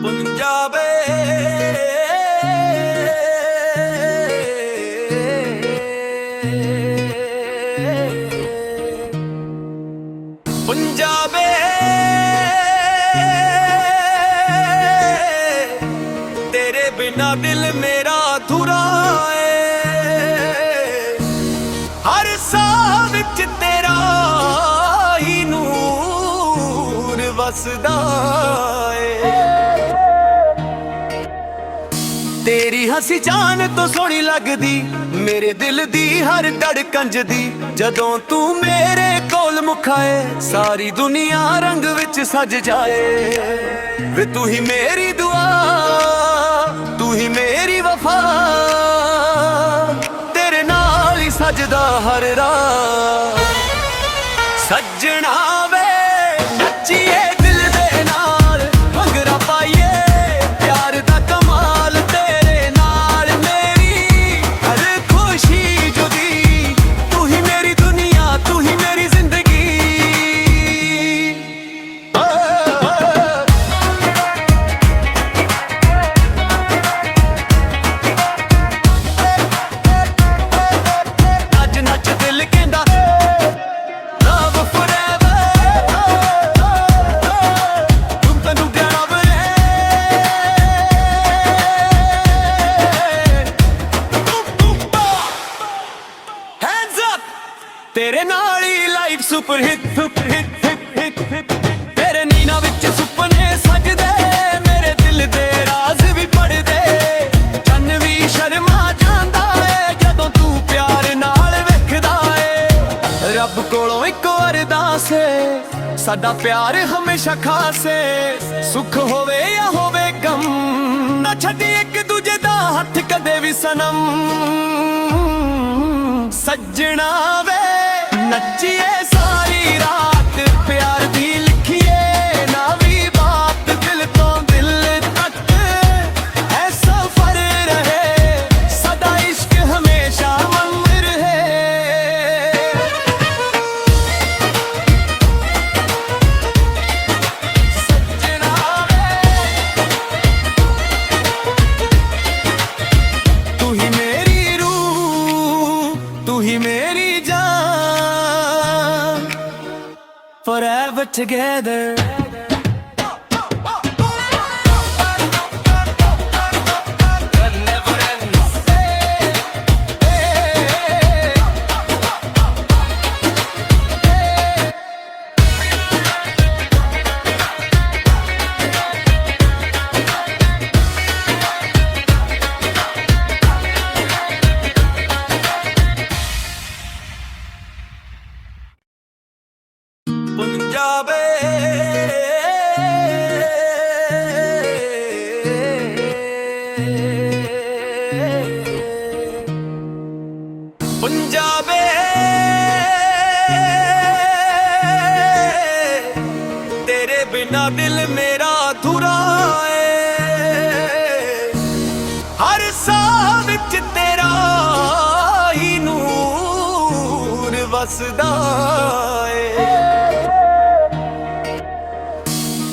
पंजाबे पंजाबे तेरे बिना दिल मेरा अधूरा है। हर साह विच तेरा ही नूर वसदा है। तेरी हसी जान तो सोहनी लगदी, मेरे दिल दी हर धड़कन दी। जदों तू मेरे कोल मुखाए सारी दुनिया रंग विच सज जाए। वे तू ही मेरी दुआ, तू ही मेरी वफा, तेरे नाल ही सजदा हर राह। सजना वे नच्चिए दिल दे नाल, भंगड़ा पाइए प्यार दा कमाल। तेरे नाल मेरी हर खुशी जुदी, तू ही मेरी दुनिया, तू ही मेरी जिंदगी। नच नच दिल कहंदा love forever, तुम तैनू प्यारा बने। Hands up, तेरे नाल ही life super hit super hit hit hit hit. तेरे नीना विच सुपने सजदे, मेरे दिल दे राज भी पढ़दे। चन्न भी शर्मा जांदा है जदों तू प्यार नाल वेखदा है। रब कोलों इक अरदास है, साडा प्यार हमेशा खास है। सुख होवे या होवे गम, ना छड्डी एक दूजे दा हथ कदे भी सनम। सजना वे नच्चिए सारी रात, प्यार दी लिखिए ना भी बात। दिल तो दिल तक ऐ सफर रहे, सदा इश्क हमेशा मंद रहे। सजना वे तू ही मेरी रूह, तू ही मेरी जान। Forever together, that never ends. पंजाबे पंजाबे तेरे बिना दिल मेरा अधूरा है। हर साह विच तेरा ही नूर वसदा है।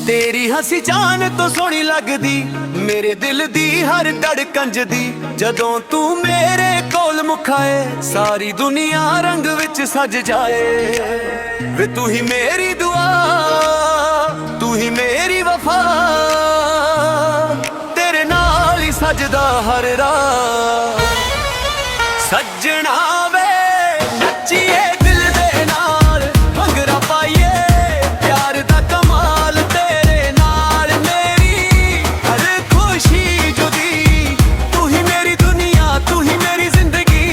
तेरी हसी जान तो सोहनी लगदी, मेरे दिल दी हर धड़कन दी। जदों तू मेरे कोल मुखाए सारी दुनिया रंग विच सज जाए। वे तू ही मेरी दुआ, तू ही मेरी वफा, तेरे नाल ही सजदा हर राह। सजना वे नच्चिए दिल दे नाल, भंगड़ा पाइए प्यार दा कमाल। तेरे नाल मेरी हर खुशी जुदी, तू ही मेरी दुनिया, तू ही मेरी जिंदगी।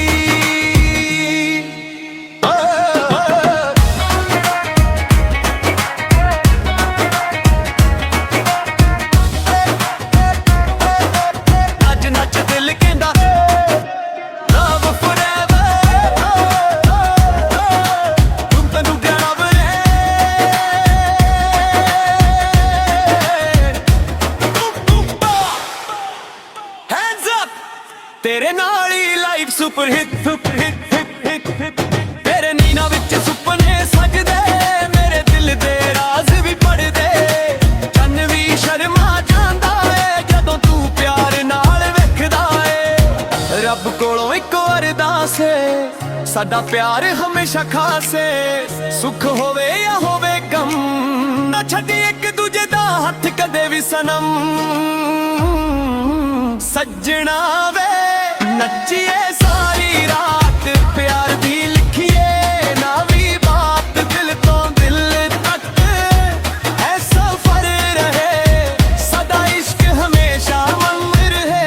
नच नच दिल कहंदा love forever, तुम तैनू प्यारा बने। Hands up, तेरे नाल ही life super hit super hit hit hit hit. तेरे नीना विच सुपने सजदे, मेरे दिल दे राज भी पढ़दे। चन्न भी शर्मा जांदा है ਸੇ ਸਾਡਾ ਪਿਆਰ ਹਮੇਸ਼ਾ ਖਾਸੇ ਸੁੱਖ ਹੋਵੇ ਜਾਂ ਹੋਵੇ ਗਮ ਨਾ ਛੱਡੀ ਇੱਕ ਦੂਜੇ ਦਾ ਹੱਥ ਕਦੇ ਵੀ ਸਨਮ ਸੱਜਣਾ ਵੇ ਨੱਚੀਏ ਸਾਰੀ ਰਾਤ ਪਿਆਰ ਦੀ ਲਿਖੀਏ ਨਾ ਵੀ ਬਾਤ ਦਿਲ ਤੋਂ ਦਿਲ ਤੱਕ ਹੈ ਸਫਰ ਰਹੇ ਸਦਾ ਇਸ਼ਕ ਹਮੇਸ਼ਾ ਮੰਗ ਰਹੇ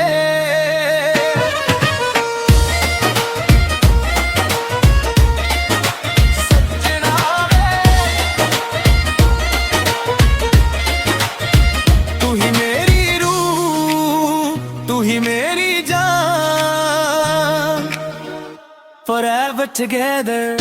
ਸੱਜਣਾ ਵੇ ਤੂੰ ਹੀ ਮੇਰੀ ਰੂਹ ਤੂੰ ਹੀ ਮੇਰੀ forever together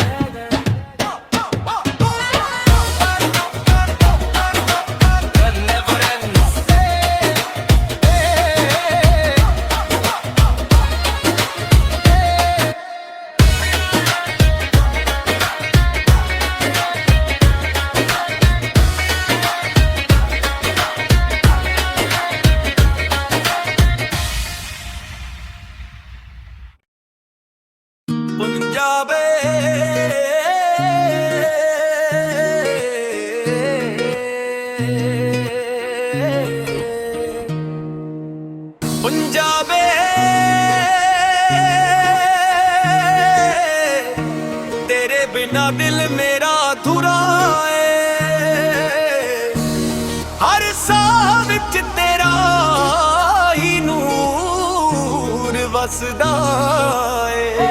ਪੰਜਾਬੇ ਪੰਜਾਬੇ ਤੇਰੇ ਬਿਨਾ ਦਿਲ ਮੇਰਾ ਅਧੂਰਾ ਏ ਹਰ ਸਾਹ ਵਿੱਚ ਤੇਰਾ ਹੀ ਨੂਰ ਵਸਦਾ ਏ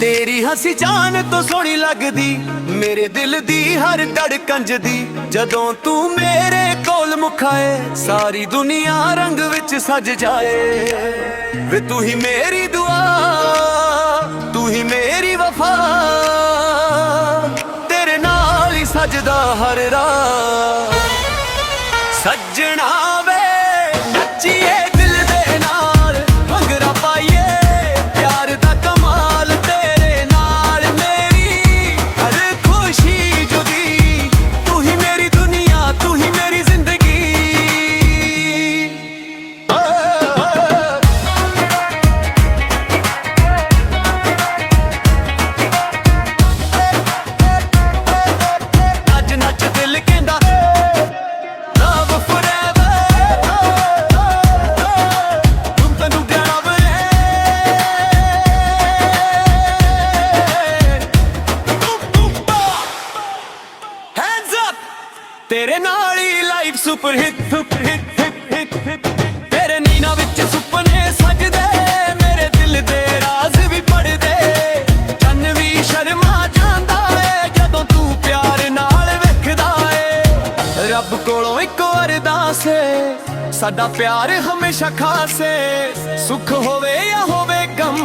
ਤੇਰੀ ਹੱਸੀ ਜਾਨ ਤੋਂ ਸੋਹਣੀ ਲੱਗਦੀ ਮੇਰੇ ਦਿਲ ਦੀ ਹਰ ਧੜਕਣ ਦੀ ਜਦੋਂ ਤੂੰ ਮੇਰੇ ਕੋਲ ਮੁਖਾਏ ਸਾਰੀ ਦੁਨੀਆ ਰੰਗ ਵਿੱਚ ਸਜ ਜਾਏ ਵੇ ਤੂੰ ਹੀ ਮੇਰੀ ਦੁਆ ਤੂੰ ਹੀ ਮੇਰੀ ਵਫਾ ਤੇਰੇ ਨਾਲ ਹੀ ਸਜਦਾ ਹਰ ਰਾਹ ਸੱਜਣਾ ਵੇ ਨੱਚੀਏ ਦਿਲ ਦੇ ਨਾਲ ਭੰਗੜਾ ਪਾਈਏ ਪਿਆਰ ਦਾ ਕਮਾਲ ਤੇਰੇ ਨਾਲ ਮੇਰੀ ਹਰ ਖੁਸ਼ੀ ਜੁਦੀ ਤੂੰ ਹੀ ਮੇਰੀ ਦੁਨੀਆ ਤੂੰ ਹੀ ਮੇਰੀ ਜ਼ਿੰਦਗੀ ਅੱਜ ਨੱਚ ਦਿਲ ਕਹਿੰਦਾ love forever ਤੁਮ ਤੈਨੂੰ ਪਿਆਰਾ ਵੇ hands up ਤੇਰੇ ਨਾਲ ਹੀ ਲਾਈਫ ਸੁਪਰ ਹਿੱਟ ਤੇਰੇ ਨੀਨਾ ਵਿੱਚ ਸੁਪਨੇ ਸਜਦੇ ਮੇਰੇ ਦਿਲ ਦੇ ਰਾਜ਼ ਵੀ ਪੜਦੇ ਚੰਨ ਵੀ ਸ਼ਰਮਾ ਜਾਂਦਾ ਏ ਜਦੋਂ ਤੂੰ ਪਿਆਰ ਨਾਲ ਵੇਖਦਾ ਏ ਰੱਬ ਕੋਲੋਂ ਇੱਕ ਅਰਦਾਸ ਏ ਸਾਡਾ ਪਿਆਰ ਹਮੇਸ਼ਾ ਖਾਸੇ ਸੁੱਖ ਹੋਵੇ ਜਾਂ ਹੋਵੇ ਗਮ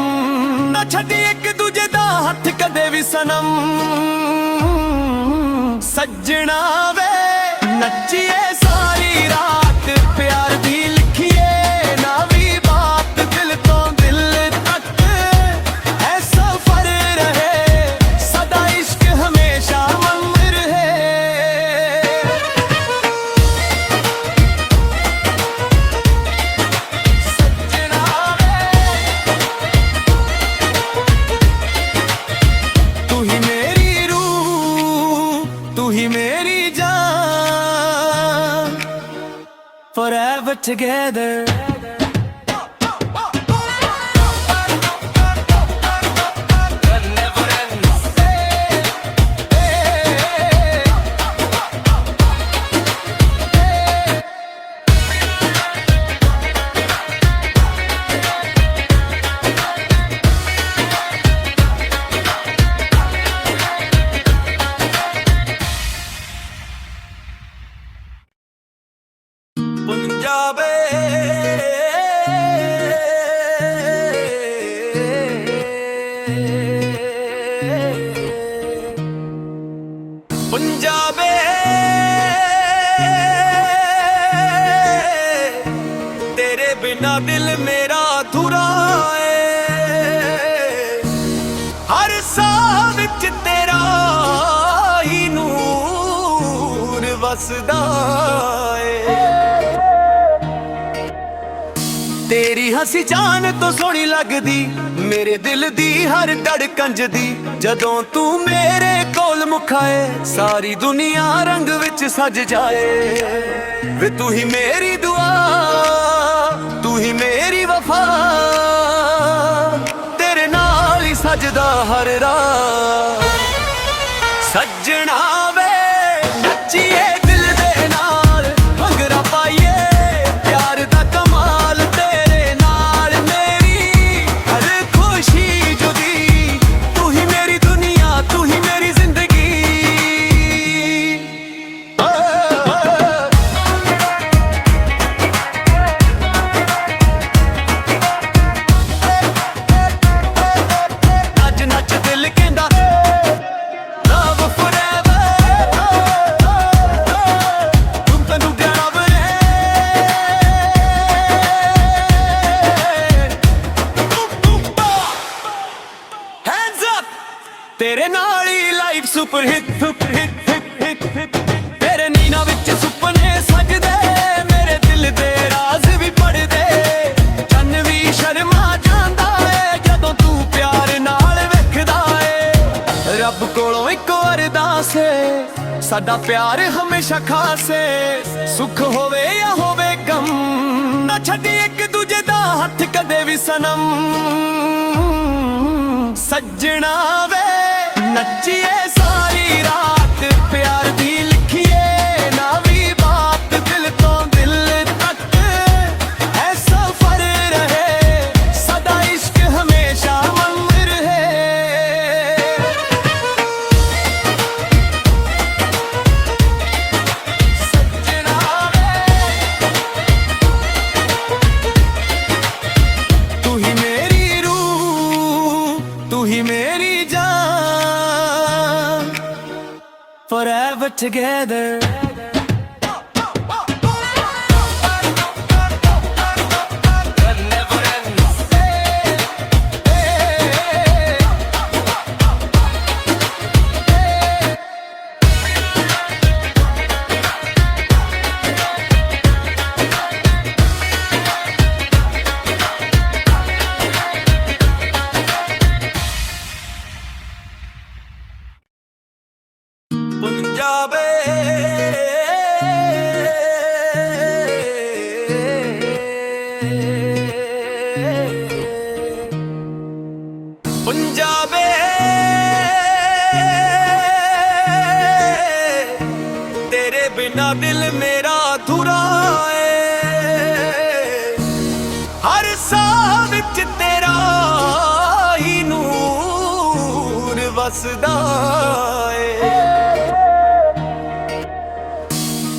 ਨਾ ਛੱਡੀ ਇੱਕ ਦੂਜੇ ਦਾ ਹੱਥ ਕਦੇ ਵੀ ਸਨਮ ਸੱਜਣਾ ਵੇ ਨੱਚੀਏ ਸਾਰੀ ਰਾਤ ਪਿਆਰ ਦੀ ਲਿਖੀਏ ਨਾ ਵੀ ਬਾਤ ਦਿਲ ਤੋਂ ਦਿਲ ਤੱਕ ਹੈ ਸਫਰ ਰਹੇ ਸਦਾ ਇਸ਼ਕ ਹਮੇਸ਼ਾ ਮੰਗ ਰਹੇ ਸੱਜਣਾ ਵੇ ਤੂੰ ਹੀ ਮੇਰੀ ਰੂਹ ਤੂੰ ਹੀ ਮੇਰੀ ਜਾਨ forever together ਪੰਜਾਬੇ ਪੰਜਾਬੇ ਤੇਰੇ ਬਿਨਾ ਦਿਲ ਮੇਰਾ ਅਧੂਰਾ ਏ ਹਰ ਸਾਹ ਵਿੱਚ ਤੇਰਾ ਹੀ ਨੂਰ ਵਸਦਾ ਏ ਤੇਰੀ तेरी हंसी जान तो सोहनी लगदी, मेरे दिल दी हर धड़कन जदी। जदों तू मेरे कोल मुखाए, सारी दुनिया रंग विच सज जाए। वे तू ही मेरी दुआ, तू ही मेरी वफा, तेरे नाल ही सजदा हर राह। सजना वे नच्चिए दिल दे नाल, भंगड़ा पाइए प्यार दा कमाल। तेरे नाल मेरी हर खुशी जुदी, तू ही मेरी दुनिया, तू ही मेरी जिंदगी। नच नच दिल कहंदा love forever, तुम तैनू प्यारा बने। Hands up, तेरे नाल ही life super hit, super hit, hit, hit, hit. तेरे नीना विच सुपने सजदे, मेरे दिल दे राज भी पढ़दे। चन्न भी शर्मा जांदा है जदों तू प्यार नाल वेखदा है। रब कोलों इक अरदास है, साडा प्यार हमेशा खास है। सुख होवे या होवे गम, ना छड्डी एक दूजे दा हथ कदे भी सनम। सजना वे नच्चिए सारी रात, प्यार दी लिखिए नवी बात। दिल तो दिल तक है सफर रहे, सदा इश्क हमेशा मंद रहे। सजना वे तू ही मेरी रूह, तू ही मेरी जान। Forever together, that never ends. पंजाबे पंजाबे तेरे बिना दिल मेरा अधूरा है। हर साह विच तेरा ही नूर वसदा है।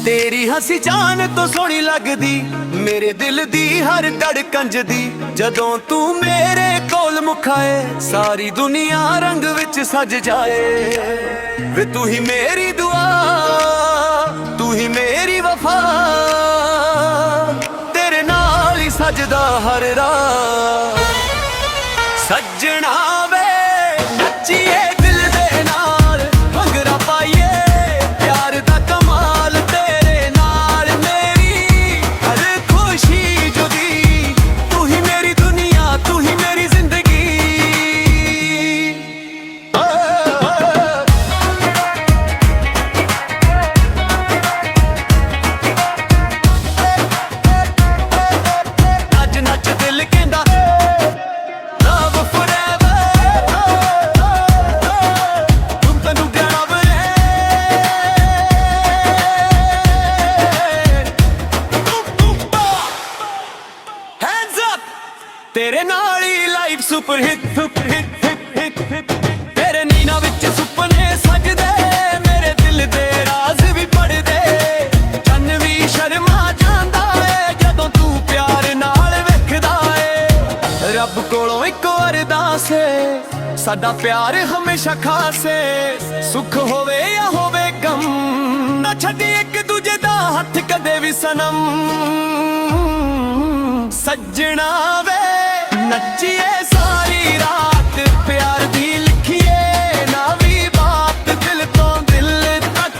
तेरी हंसी जान तो सोहनी लगदी, मेरे दिल दी हर धड़कन जदी। जदों तू मेरे कोल मुखाए, सारी दुनिया रंग विच सज जाए। वे तू ही मेरी दुआ, तू ही मेरी वफा, तेरे नाल ही सजदा हर राह। सजना वे नच्चिए दिल दे नाल, भंगड़ा पाइए प्यार दा कमाल। तेरे नाल मेरी हर खुशी जुदी, तू ही मेरी दुनिया, तू ही मेरी जिंदगी। नच नच दिल कहंदा love forever, तुम तैनू प्यारा बने। Hands up, तेरे नाल ही life super hit, super hit, hit, hit, hit. तेरे नीना विच सुपने सजदे, मेरे दिल दे राज भी पढ़दे। चन्न भी शर्मा जांदा है जदों तू प्यार नाल वेखदा है। रब कोलों इक अरदास है, साडा प्यार हमेशा खास है। सुख होवे या होवे गम, ना छड्डी एक दूजे दा हथ कदे भी सनम। सजना वे नच्चिए सारी रात, प्यार दी लिखिए नवी बात। दिल तो दिल तक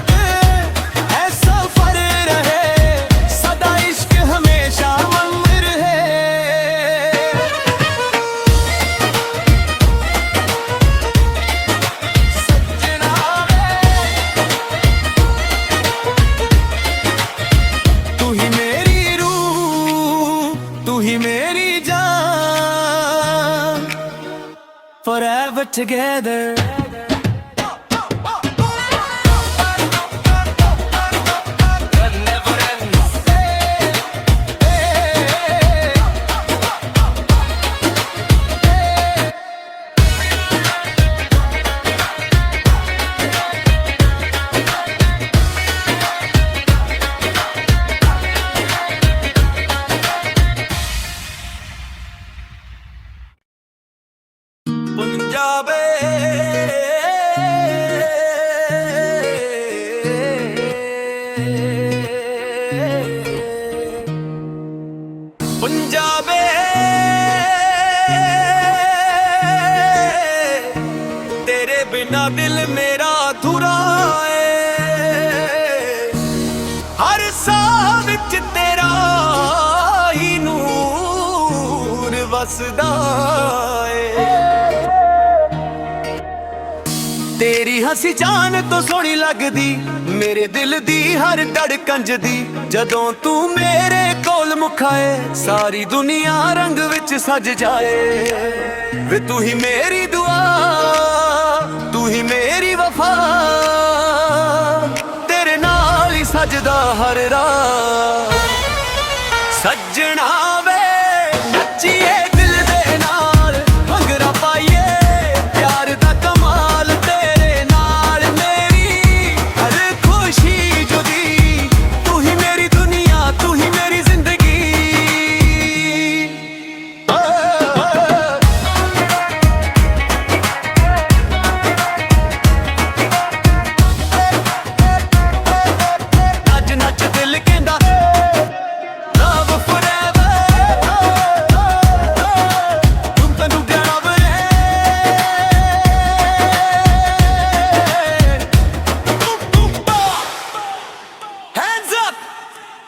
है सफर रहे, सदा इश्क हमेशा मंद रहे। forever together. पंजाबे पंजाबे तेरे बिना दिल मेरा अधूरा है। हर साह विच तेरा ही नूर वसदा है। तेरी हसी जान तो सोहनी लगदी, मेरे दिल दी हर धड़कन दी। जदों तू मेरे कोल मुखाए, सारी दुनिया रंग विच सज जाए। वे तू ही मेरी दुआ, तू ही मेरी वफा, तेरे नाल ही सजदा हर राह। सजना वे नच्चिए दिल दे नाल, भंगड़ा पाइए प्यार दा कमाल। तेरे नाल मेरी हर खुशी जुदी, तू ही मेरी दुनिया, तू ही मेरी जिंदगी। नच नच दिल कहंदा love forever, तुम तैनू देना वे। Hands up,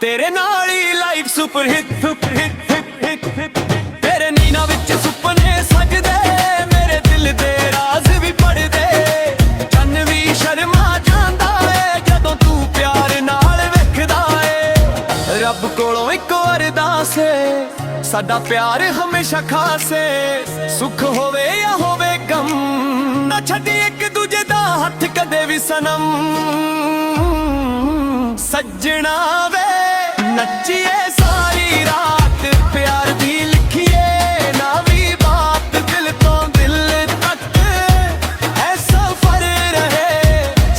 तेरे नाल ही life super hit, super hit, hit hit hit. तेरे नीना विच सुपने सजदे, मेरे दिल दे राज भी पढ़दे। चन्न भी शर्मा जांदा है, जदों तू प्यार नाल वेखदा है। रब कोलों इक अरदास है, साडा प्यार हमेशा खास है। सुख होवे या होवे गम, ना छड्डी एक दूजे दा हथ कदे भी सनम। सजना वे नच्चिए सारी रात, प्यार दी लिखिए ना भी बात। दिल तो दिल तक ऐ सफर रहे,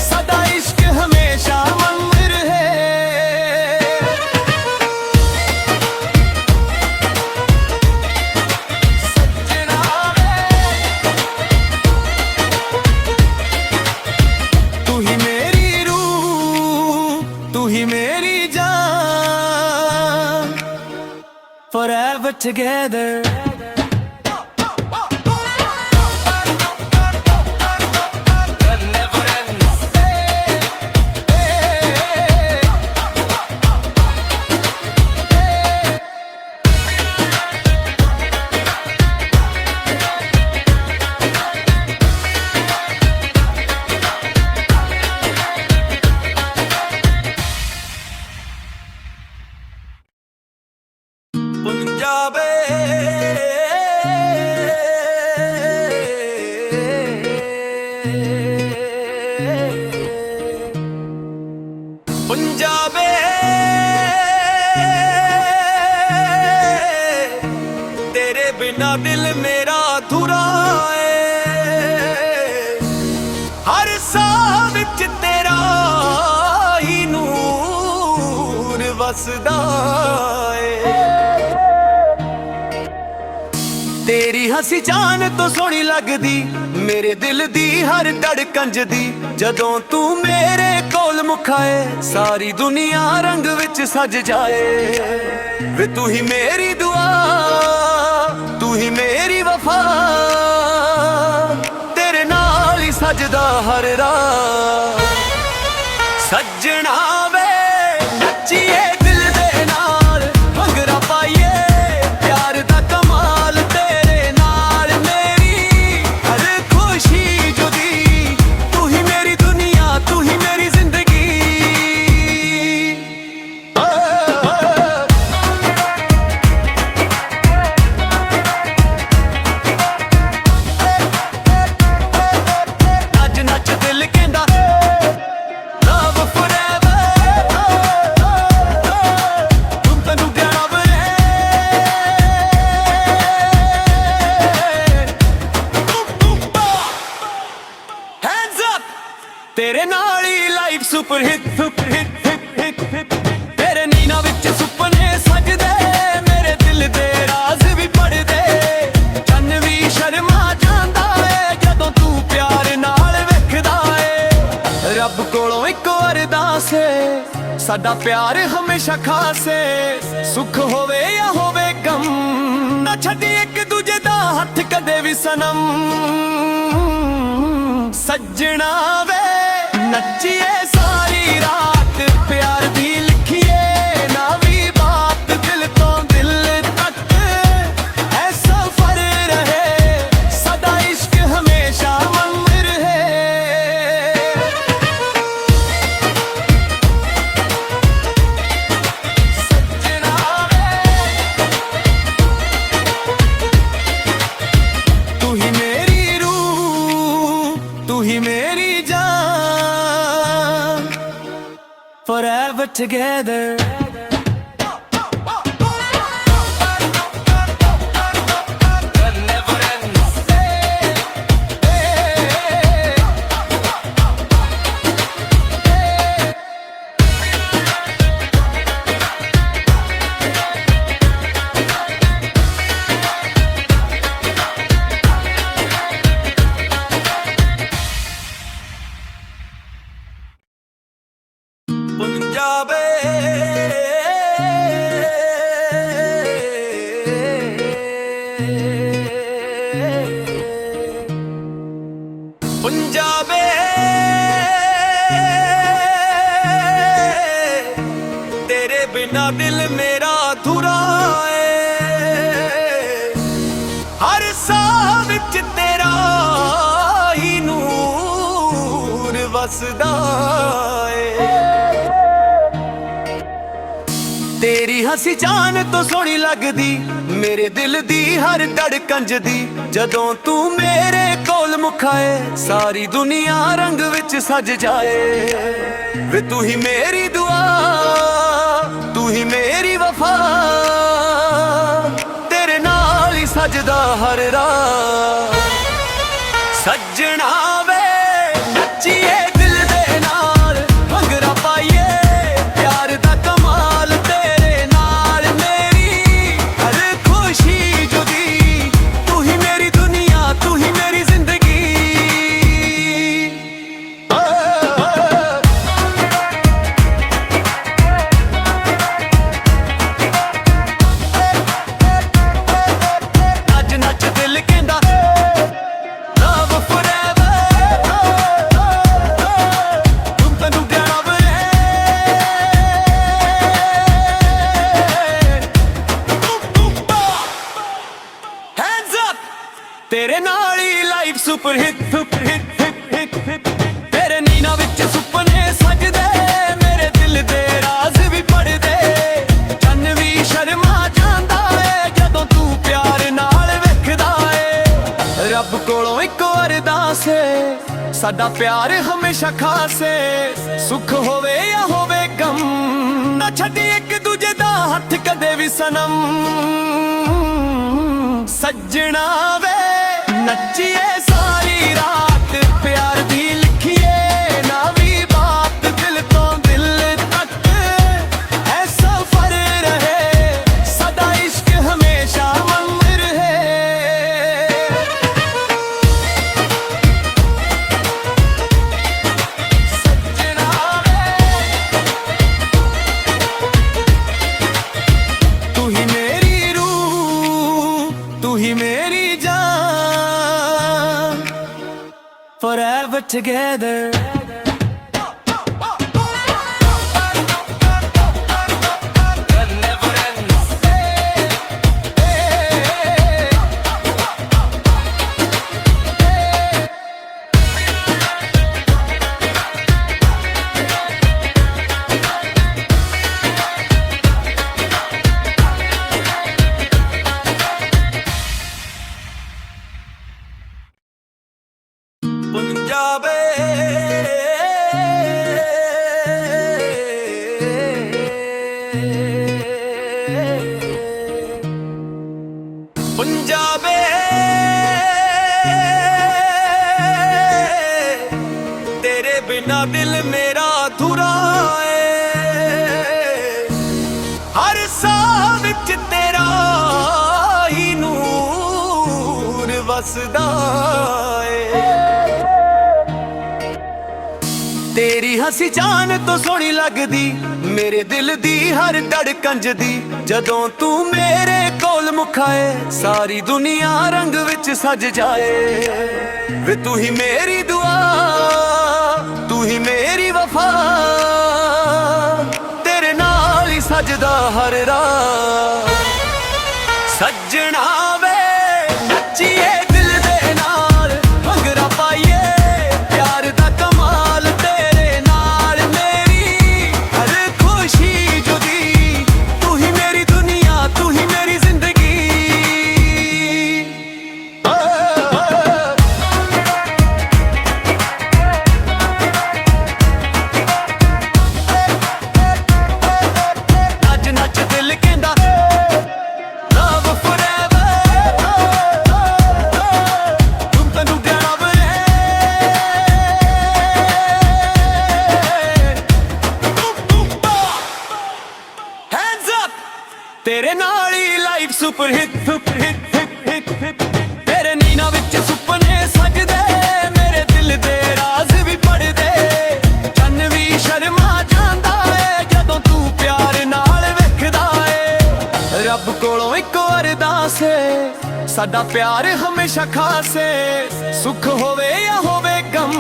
सदा इश्क हमेशा मंग रहे। सजना वे तू ही मेरी रूह, तू ही मेरी जान, forever together. पंजाबे पंजाबे तेरे बिना दिल मेरा अधूरा है। हर साह विच तेरा ही नूर वसदा है। तेरी हसी जान तो सोहनी लगदी, मेरे दिल दी हर धड़कन दी। जदों तू मेरे कोल मुखाए, सारी दुनिया रंग विच सज जाए। वे तू ही मेरी दुआ, तू ही मेरी वफा, तेरे नाल ही सजदा हर राह। सजना वे नच्चिए दिल दे नाल, भंगड़ा पाइए प्यार दा कमाल। तेरे नाल मेरी हर खुशी जुदी, तू ही मेरी दुनिया, तू ही मेरी जिंदगी। ਸਾਡਾ ਪਿਆਰ ਹਮੇਸ਼ਾ ਖਾਸ ਏ, ਸੁੱਖ ਹੋਵੇ ਜਾਂ ਹੋਵੇ ਗਮ, ਨਾ ਛੱਡੀ ਇੱਕ ਦੂਜੇ ਦਾ ਹੱਥ ਕਦੇ ਵੀ ਸਨਮ। ਸੱਜਣਾ ਵੇ ਨੱਚੀਏ ਸਾਰੀ ਰਾਤ, ਪਿਆਰ ਦੀ ਲਿਖੀਏ ਨਾ ਵੀ ਬਾਤ, ਦਿਲ ਤੋਂ ਦਿਲ ਤੱਕ ਐ ਸਫ਼ਰ ਰਹੇ, ਸਦਾ ਇਸ਼ਕ ਹਮੇਸ਼ਾ ਮੰਗ ਰਹੇ। ਸੱਜਣਾ ਵੇ ਤੂੰ ਹੀ ਮੇਰੀ ਰੂਹ, ਤੂੰ ਹੀ ਮੇਰੀ ਜਾਨ, forever together। ਪੰਜਾਬੇ ਪੰਜਾਬੇ ਤੇਰੇ ਬਿਨਾ ਦਿਲ ਮੇਰਾ ਅਧੂਰਾ ਏ, ਹਰ ਸਾਹ ਵਿੱਚ ਤੇਰਾ ਹੀ ਨੂਰ ਵਸਦਾ ਏ। ਤੇਰੀ ਹੱਸੀ ਜਾਨ ਤੋਂ ਸੋਹਣੀ ਲੱਗਦੀ, ਮੇਰੇ ਦਿਲ ਦੀ ਹਰ ਧੜਕਣ ਦੀ, ਜਦੋਂ ਤੂੰ ਮੇਰੇ ਕੋਲ ਮੁਖਾਏ ਸਾਰੀ ਦੁਨੀਆ ਰੰਗ ਵਿੱਚ ਸਜ ਜਾਏ। ਵੇ ਤੂੰ ਹੀ ਮੇਰੀ ਦੁਆ, ਤੂੰ ਹੀ ਮੇਰੀ ਵਫਾ, ਤੇਰੇ ਨਾਲ ਹੀ ਸਜਦਾ ਹਰ ਰਾਹ। ਸੱਜਣਾ ਵੇ ਨੱਚੀਏ ਦਿਲ ਦੇ ਨਾਲ, ਭੰਗੜਾ ਪਾਈਏ ਪਿਆਰ ਦਾ ਕਮਾਲ, ਤੇਰੇ ਨਾਲ ਮੇਰੀ ਹਰ ਖੁਸ਼ੀ ਜੁਦੀ, ਤੂੰ ਹੀ ਮੇਰੀ ਦੁਨੀਆ, ਤੂੰ ਹੀ ਮੇਰੀ ਜ਼ਿੰਦਗੀ। ਨੱਚ ਨੱਚ ਦਿਲ ਕਹਿੰਦਾ love forever, ਤੂੰ ਤੈਨੂੰ ਪਿਆਰਾ ਵੇ। Hands up, ਤੇਰੇ ਨਾਲ ਹੀ life super hit, super hit, hit, hit, hit. ਤੇਰੇ ਨੀਂਦਾਂ ਵਿੱਚ ਸੁਪਨੇ ਸਜਦੇ, ਮੇਰੇ ਦਿਲ ਦੇ ਰਾਜ਼ ਵੀ ਪੜਦੇ, ਚੰਨ ਵੀ ਸ਼ਰਮਾ ਜਾਂਦਾ ਏ ਜਦੋਂ ਤੂੰ ਪਿਆਰ ਨਾਲ ਵੇਖਦਾ ਏ। ਰੱਬ ਕੋਲੋਂ ਇੱਕ ਅਰਦਾਸ ਏ, ਸਾਡਾ ਪਿਆਰ ਹਮੇਸ਼ਾ ਖਾਸ ਏ, ਸੁੱਖ ਹੋਵੇ ਜਾਂ ਹੋਵੇ ਗਮ, ਨਾ ਛੱਡੀ ਇੱਕ ਦੂਜੇ ਦਾ ਹੱਥ ਕਦੇ ਵੀ ਸਨਮ। ਸੱਜਣਾ ਵੇ ਨੱਚੀਏ ਸਾਰੀ ਰਾਤ, ਪਿਆਰ ਦੀ ਲਿਖੀਏ ਨਾ ਵੀ ਬਾਤ, ਦਿਲ ਤੋਂ ਦਿਲ ਤੱਕ ਐ ਸਫ਼ਰ ਰਹੇ, ਸਦਾ ਇਸ਼ਕ ਹਮੇਸ਼ਾ ਮੰਗ ਰਹੇ। ਸੱਜਣਾ ਵੇ ਤੂੰ ਹੀ ਮੇਰੀ ਰੂਹ, ਤੂੰ ਹੀ ਮੇਰੀ ਜਾਨ, forever together। ਪੰਜਾਬੇ ਪੰਜਾਬੇ ਤੇਰੇ ਬਿਨਾ ਦਿਲ ਮੇਰਾ ਅਧੂਰਾ ਏ, ਹਰ ਸਾਹ ਵਿੱਚ ਤੇਰਾ ਹੀ ਨੂਰ ਵਸਦਾ ਏ। ਤੇਰੀ हसी जान तो सोहनी लगदी, मेरे दिल दी हर धड़कन दी। जदों तू मेरे कोल मुखाए, सारी दुनिया रंग विच सज जाए। वे तू ही मेरी दुआ, तू ही मेरी वफा, तेरे नाल ही सजदा हर राह। सजना वे नच्चिए दिल दे नाल, भंगड़ा पाइए प्यार दा कमाल। तेरे नाल मेरी हर खुशी जुदी, तू ही मेरी दुनिया, तू ही मेरी जिंदगी। नच नच दिल कहंदा love forever, तुम तैनू देना वे। Hands up, तेरे नाल ही life super hit, super hit, hit hit hit. तेरे नीना विच सुपने सजदे, मेरे दिल दे राज भी पढ़दे। चन्न भी शर्मा जांदा है जदों तू प्यार नाल वेखदा है। रब कोलों इक अरदास है, साडा प्यार हमेशा खास है। सुख होवे या होवे गम,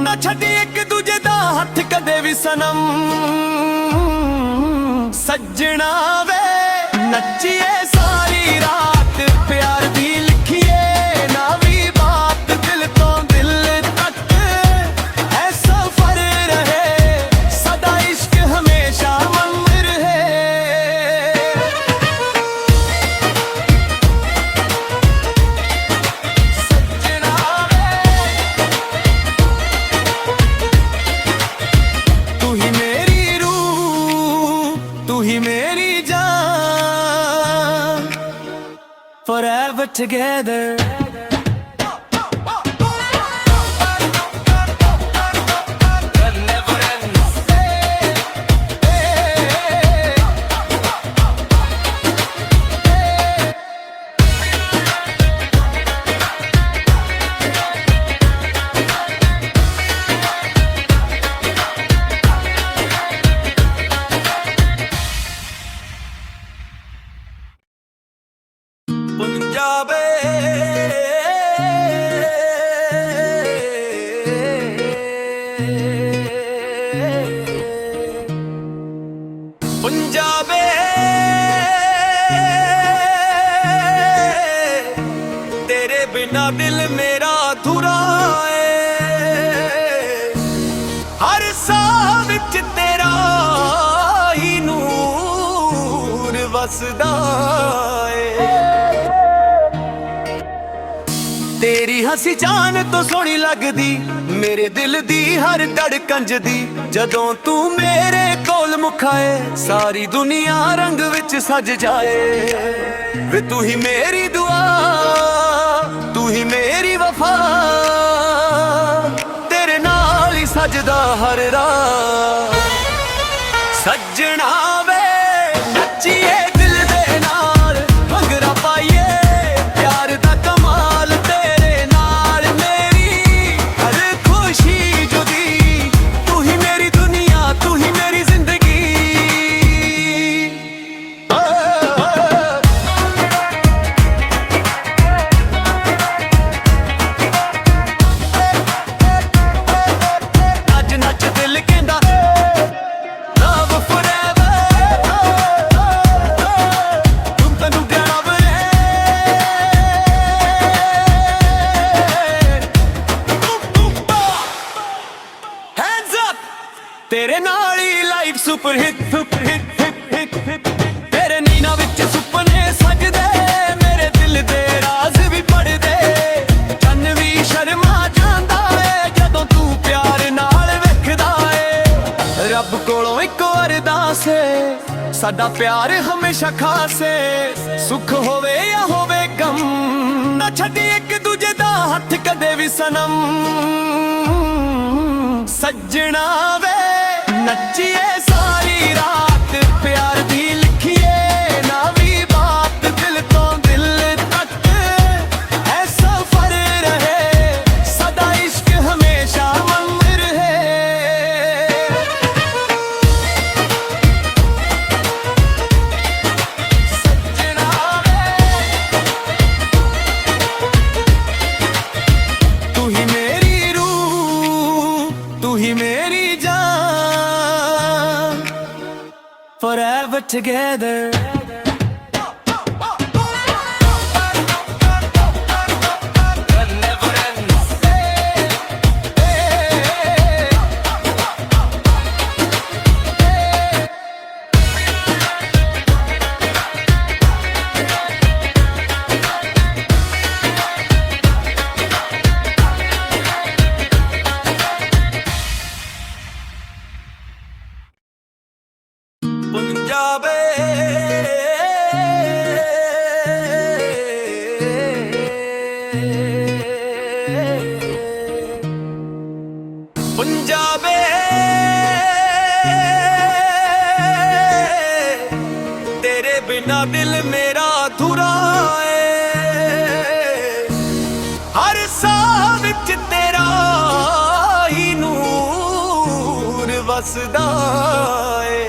ना छड्डी एक दूजे दा हथ कदे भी सनम। सजना वे नच्चिए सारी रात, प्यार दी लिखिए ना भी बात। दिल तो दिल तक है सफर रहे, सदा इश्क हमेशा मंग रहे। सजना वे तू ही मेरी रूह, तू ही मेरी जान, forever together। पंजाबे पंजाबे तेरे बिना दिल मेरा अधूरा है। हर साह विच तेरा ही नूर वसदा है। तेरी हसी जान तो सोहनी लगदी, मेरे दिल दी हर धड़कन दी। जदों तू मेरे कोल मुखाए, सारी दुनिया रंग विच सज जाए। वे तू ही मेरी दुआ, तू ही मेरी वफा, तेरे नाल ही सजदा हर राह। सजना वे नच्चिए दिल दे नाल, भंगड़ा पाइए प्यार दा कमाल। तेरे नाल मेरी हर खुशी जुदी, तू ही मेरी दुनिया, तू ही मेरी जिंदगी। नच नच दिल कहंदा love forever, तुम तैनू देना वे। Hands up, तेरे नाल ही life super hit, super hit, hit hit hit. तेरे नीना विच सुपने सजदे, मेरे दिल दे राज भी पढ़दे। चन्न भी शर्मा जांदा है जदों तू प्यार नाल वेखदा है। रब कोलों इक अरदास है, साडा प्यार हमेशा खास है। सुख होवे या होवे गम, ना छड्डी एक दूजे दा हथ कदे भी सनम। सजना वे नच्चिए सारी रात, प्यार दी लिखिए ना भी बात। दिल तो दिल तक है सफर रहे, सदा इश्क हमेशा मंग रहे। forever together. पंजाबे पंजाबे तेरे बिना दिल मेरा अधूरा है। हर साह विच तेरा ही नूर वसदा है।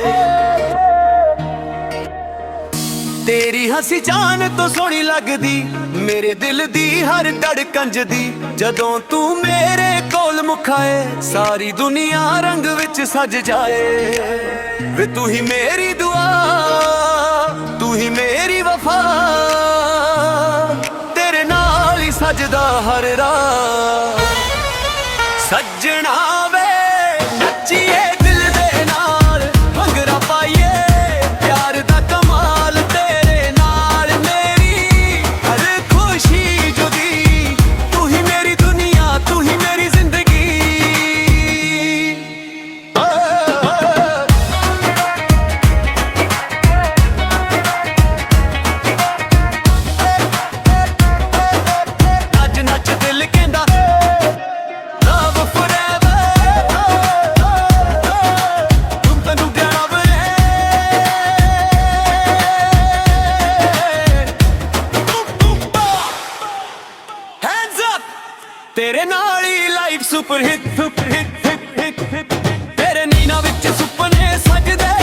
तेरी हसी जान तो सोहनी लगदी, मेरे दिल दी हर धड़कन दी। जदों तू मेरे कोल मुखाए, सारी दुनिया रंग विच सज जाए। वे तू ही मेरी दुआ, तू ही मेरी वफा, तेरे नाल ही सजदा हर राह। सजना वे नच्चिए तेरे नाल ही life super hit super hit hit hit hit. तेरे नीना विच सुपने सजदे,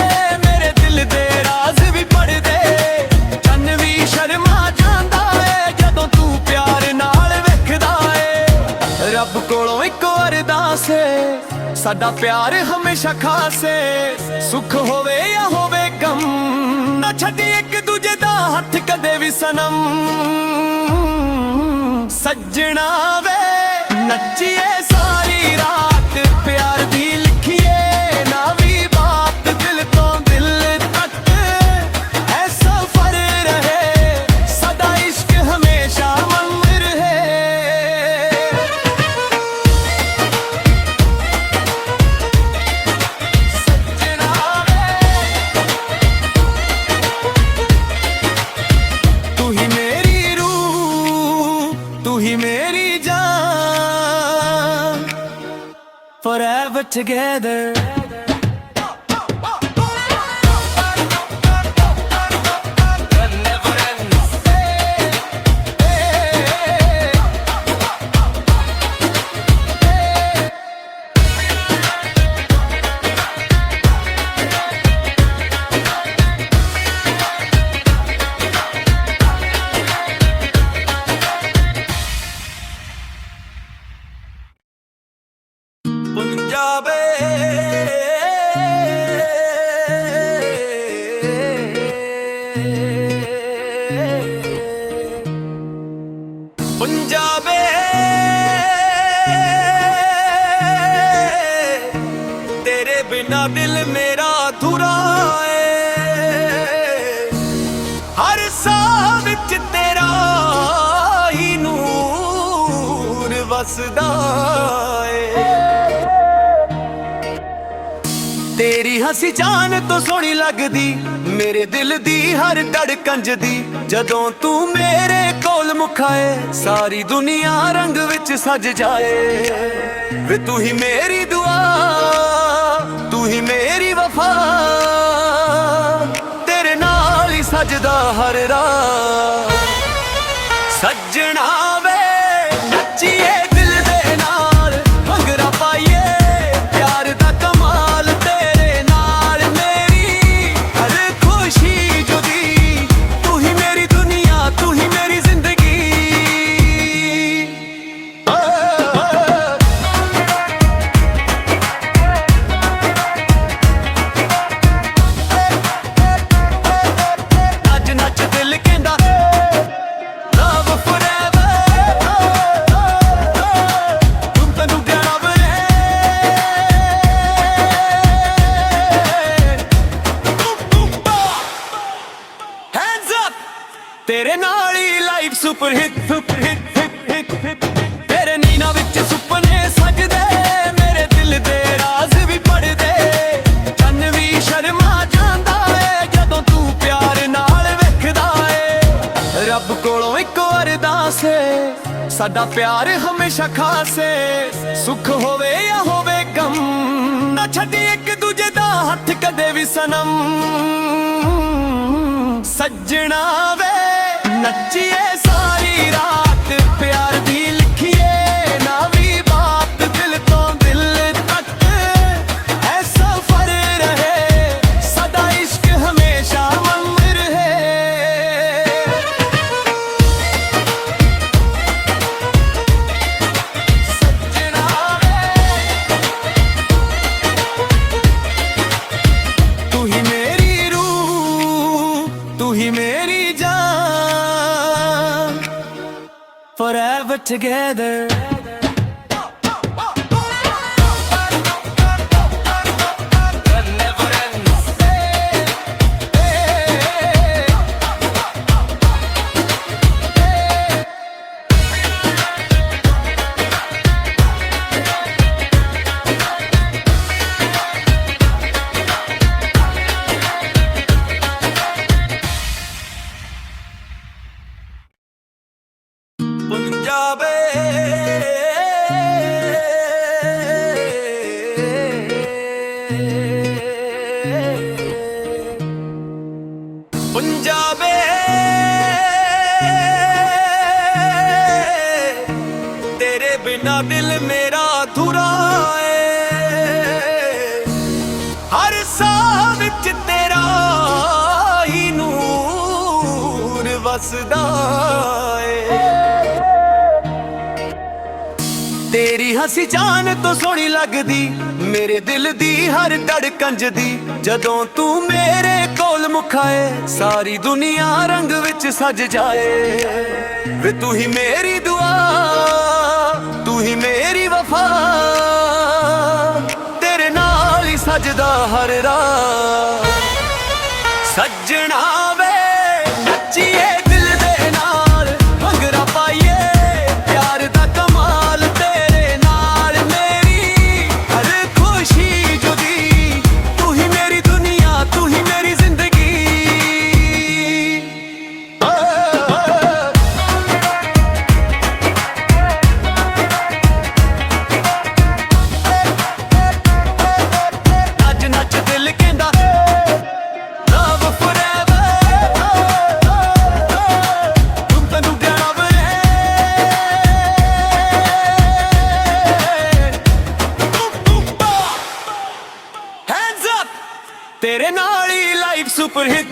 मेरे दिल दे राज भी पढ़दे। चन्न भी शर्मा जांदा है जदों तू प्यार नाल वेखदा है। रब कोलों इक अरदास है, साडा प्यार हमेशा खास है। सुख होवे या होवे गम, ना छड्डी एक दूजे दा हथ कदे भी सनम। सजना वे नच्चिए सारी रात, प्यार दी लिखिए नवी बात। दिल तो दिल तक है सफर रहे, सदा इश्क हमेशा मन रहे। सजना तू ही मेरी रूह, तू ही मेरी forever together. पंजाबे पंजाबे तेरे बिना दिल मेरा अधूरा है। हर साह विच तेरा ही नूर वसदा है। तेरी हसी जान तो सोहनी लगदी, मेरे दिल दी हर धड़कन दी। जदों तू मेरे कोल मुखाए, सारी दुनिया रंग विच सज जाए। वे तू ही मेरी दुआ, तू ही मेरी वफा, तेरे नाल ही सजदा हर राह। सजना वे नच्चिए दिल दे नाल, भंगड़ा पाइए प्यार दा कमाल। ਸੁਪਰ ਹਿੱਟ ਤੇਰੇ ਨੀਂਦਾਂ ਵਿੱਚ ਸੁਪਨੇ ਸਜਦੇ ਮੇਰੇ ਦਿਲ ਦੇ ਰਾਜ਼ ਵੀ ਪੜਦੇ ਚੰਨ ਵੀ ਸ਼ਰਮਾ ਜਾਂਦਾ ਏ ਜਦੋਂ ਤੂੰ ਪਿਆਰ ਨਾਲ ਵੇਖਦਾ ਏ ਰੱਬ ਕੋਲੋਂ ਇੱਕ ਅਰਦਾਸ ਏ ਸਾਡਾ ਪਿਆਰ ਹਮੇਸ਼ਾ ਖਾਸ ਏ ਸੁੱਖ ਹੋਵੇ ਜਾਂ ਹੋਵੇ ਗਮ ਨਾ ਛੱਡੀ ਇੱਕ ਦੂਜੇ ਦਾ ਹੱਥ ਕਦੇ ਵੀ ਸਨਮ ਸੱਜਣਾ ਵੇ ਨੱਚੀਏ ਸਾਰੀ ਰਾਤ ਪਿਆਰ ਦੀ ਲਿਖੀਏ ਨਾ ਵੀ ਬਾਤ ਦਿਲ ਤੋਂ ਦਿਲ ਤੱਕ ਐ ਸਫ਼ਰ ਰਹੇ ਸਦਾ ਇਸ਼ਕ ਹਮੇਸ਼ਾ ਮੰਗ ਰਹੇ ਸੱਜਣਾ ਵੇ ਤੂੰ ਹੀ ਮੇਰੀ ਰੂਹ ਤੂੰ ਹੀ ਮੇਰੀ forever together that never ends ਪੰਜਾਬੇ ਪੰਜਾਬੇ ਤੇਰੇ ਬਿਨਾ ਦਿਲ ਮੇਰਾ ਅਧੂਰਾ ਏ ਹਰ ਸਾਹ ਵਿੱਚ ਤੇਰਾ ਹੀ ਨੂਰ ਵਸਦਾ ਏ ਤੇਰੀ ਹੱਸੀ ਜਾਨ ਤੋਂ ਸੋਹਣੀ ਲੱਗਦੀ ਮੇਰੇ ਦਿਲ ਦੀ ਹਰ ਧੜਕਣ ਜਦੀ ਜਦੋਂ ਤੂੰ ਮੇਰੇ ਕੋਲ ਮੁਖਾਏ ਸਾਰੀ ਦੁਨੀਆ ਰੰਗ ਵਿੱਚ ਸਜ ਜਾਏ ਵੇ ਤੂੰ ਹੀ ਮੇਰੀ ਦੁਆ ਤੂੰ ਹੀ ਮੇਰੀ ਵਫਾ ਤੇਰੇ ਨਾਲ ਹੀ ਸਜਦਾ ਹਰ ਰਾਤ ਸੱਜਣਾ ਵੇ ਨੱਚੀਏ ਤੇਰੇ ਨਾਲ ਹੀ ਲਾਈਫ ਸੁਪਰ ਹਿੱਟ